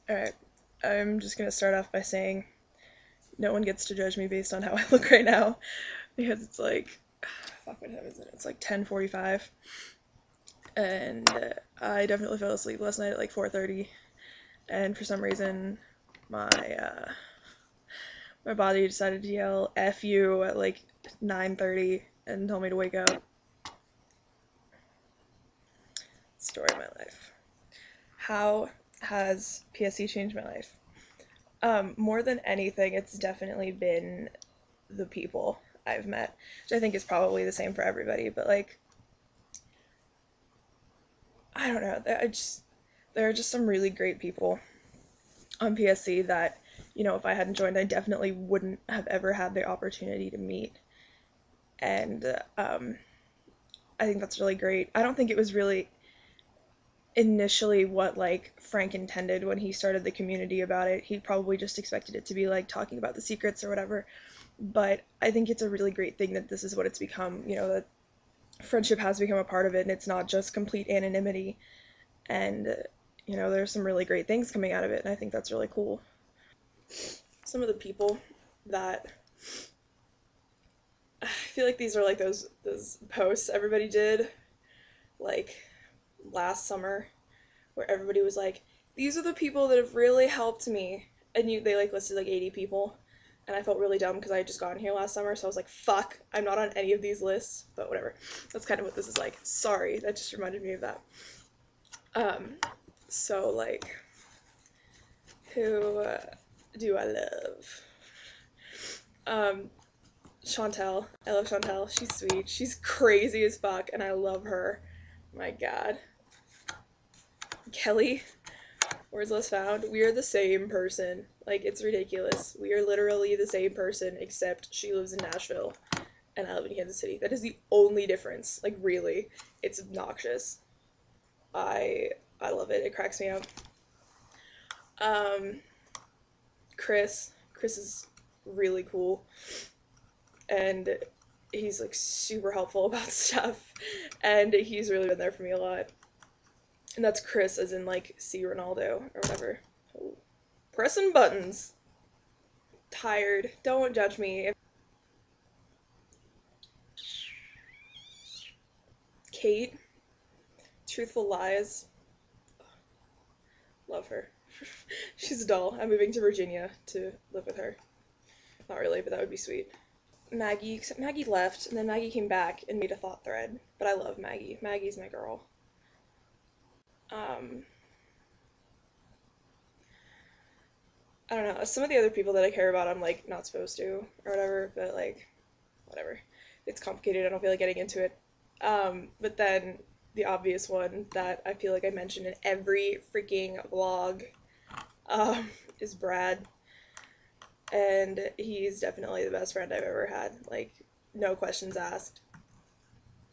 Alright, I'm just gonna start off by saying no one gets to judge me based on how I look right now because it's like, fuck, what time is it? It's like 10:45, and I definitely fell asleep last night at like 4:30, and for some reason my body decided to yell "F you" at like 9:30 and tell me to wake up. Story of my life. How has PSC changed my life? More than anything, it's definitely been the people I've met, which I think is probably the same for everybody, but like, I don't know, there are just some really great people on PSC that, if I hadn't joined, I definitely wouldn't have ever had the opportunity to meet. And I think that's really great. I don't think it was really initially what like Frank intended when he started the community about it. He probably just expected it to be like talking about the secrets or whatever. But I think it's a really great thing that this is what it's become, that friendship has become a part of it and it's not just complete anonymity. And, there's some really great things coming out of it, and I think that's really cool. Some of the people that I feel like these are like those posts everybody did like last summer where everybody was like, these are the people that have really helped me, and they like listed like 80 people, and I felt really dumb because I had just gotten here last summer, so I was like, fuck, I'm not on any of these lists, but whatever. That's kind of what this is like. Sorry, that just reminded me of that. So like, who do I love? Chantel. I love Chantel. She's sweet. She's crazy as fuck, and I love her. My god. Kelly. Words less found. We are the same person. Like, it's ridiculous. We are literally the same person, except she lives in Nashville, and I live in Kansas City. That is the only difference. Like, really. It's obnoxious. I love it. It cracks me up. Chris. Chris is really cool. And he's like super helpful about stuff. And he's really been there for me a lot. And that's Chris, as in like C. Ronaldo or whatever. Oh. Pressing buttons. Tired. Don't judge me. Kate. Truthful Lies. Love her. She's a doll. I'm moving to Virginia to live with her. Not really, but that would be sweet. Maggie, except Maggie left, and then Maggie came back and made a thought thread. But I love Maggie. Maggie's my girl. I don't know. Some of the other people that I care about, I'm like not supposed to or whatever, but like, whatever. It's complicated. I don't feel like getting into it. But then the obvious one that I feel like I mention in every freaking vlog, is Brad. And he's definitely the best friend I've ever had. Like, no questions asked.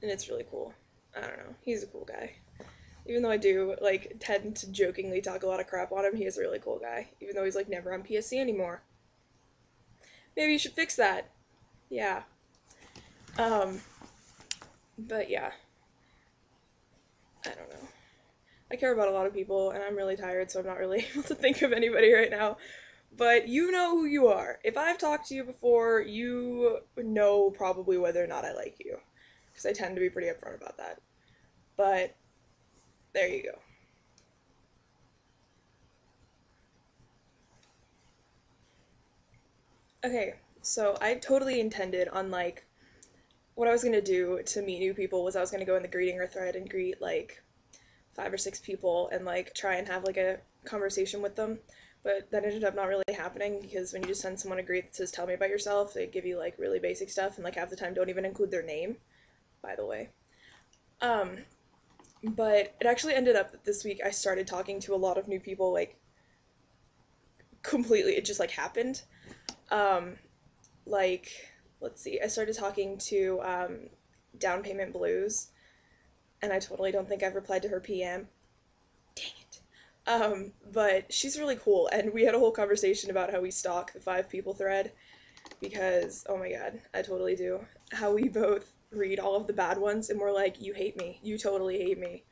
And it's really cool. I don't know. He's a cool guy. Even though I do, like, tend to jokingly talk a lot of crap on him, he is a really cool guy. Even though he's, like, never on PSC anymore. Maybe you should fix that. Yeah. But yeah. I don't know. I care about a lot of people, and I'm really tired, so I'm not really able to think of anybody right now. But you know who you are. If I've talked to you before, you know probably whether or not I like you. Because I tend to be pretty upfront about that. But there you go. Okay, so I totally intended on like what I was gonna do to meet new people was I was gonna go in the greeting her thread and greet like 5 or 6 people and like try and have like a conversation with them. But that ended up not really happening because when you just send someone a greet that says tell me about yourself, they give you like really basic stuff and like half the time don't even include their name, by the way. Um, but it actually ended up that this week I started talking to a lot of new people like completely, it just like happened. Um, like, let's see, I started talking to Down Payment Blues, and I totally don't think I've replied to her PM. Dang it. But she's really cool, and we had a whole conversation about how we stalk the 5 people thread, because, oh my god, I totally do. How we both read all of the bad ones, and we're like, you hate me, you totally hate me,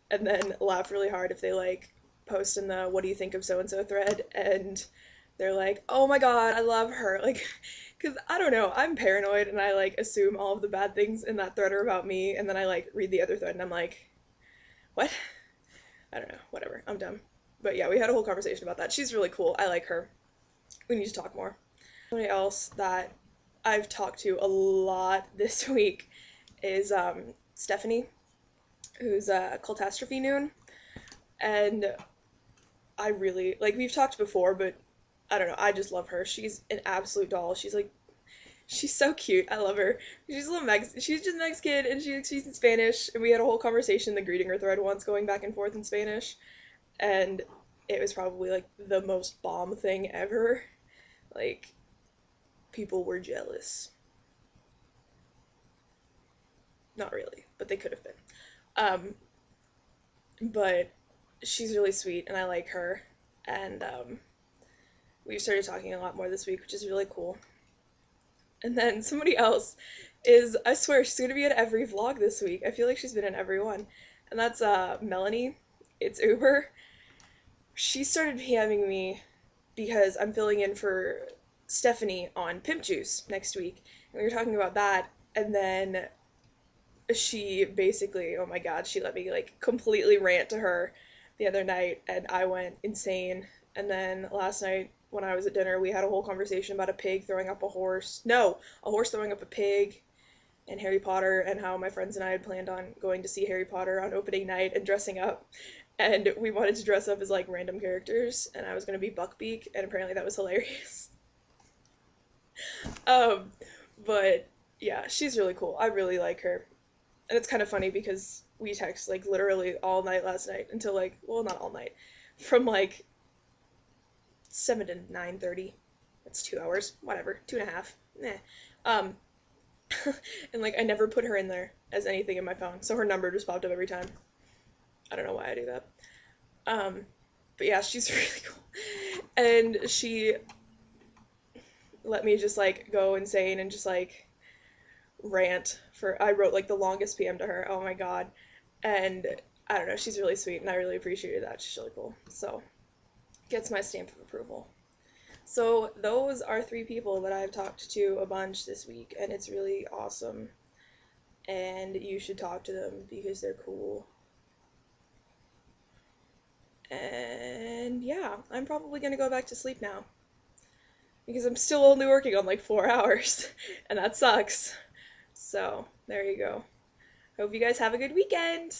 and then laugh really hard if they, like, post in the what do you think of so and so thread, and they're like, oh my god, I love her, like, because I don't know, I'm paranoid and I like assume all of the bad things in that thread are about me, and then I like read the other thread and I'm like, what? I don't know, whatever, I'm dumb. But yeah, we had a whole conversation about that. She's really cool. I like her. We need to talk more. Somebody else that I've talked to a lot this week is Stephanie, who's a Cultastrophe Noon, and I really like, we've talked before, but I don't know, I just love her. She's an absolute doll. She's like, she's so cute. I love her. She's a little she's just Mexican, and she's in Spanish, and we had a whole conversation in the greeting her thread once, going back and forth in Spanish, and it was probably like the most bomb thing ever. Like, people were jealous. Not really, but they could have been. But she's really sweet, and I like her, and we've started talking a lot more this week, which is really cool. And then somebody else is, I swear, she's going to be in every vlog this week. I feel like she's been in every one. And that's Melanie. It's Uber. She started PMing me because I'm filling in for Stephanie on Pimp Juice next week. And we were talking about that, and then she basically, oh my god, she let me like completely rant to her the other night, and I went insane. And then last night when I was at dinner, we had a whole conversation about a pig throwing up a horse. No, a horse throwing up a pig, and Harry Potter, and how my friends and I had planned on going to see Harry Potter on opening night and dressing up. And we wanted to dress up as like random characters, and I was going to be Buckbeak, and apparently that was hilarious. But yeah, she's really cool. I really like her. And it's kind of funny because we text like literally all night last night until like, well, not all night, from like 7 to 9:30. That's 2 hours, whatever, 2.5. Um, and like I never put her in there as anything in my phone, so her number just popped up every time. I don't know why I do that. But yeah, she's really cool, and she let me just like go insane and just like rant for, I wrote like the longest PM to her, oh my god, and I don't know, she's really sweet, and I really appreciated that. She's really cool, so gets my stamp of approval. So those are 3 people that I've talked to a bunch this week, and it's really awesome, and you should talk to them because they're cool. And yeah, I'm probably gonna go back to sleep now because I'm still only working on like 4 hours, and that sucks. So there you go. Hope you guys have a good weekend.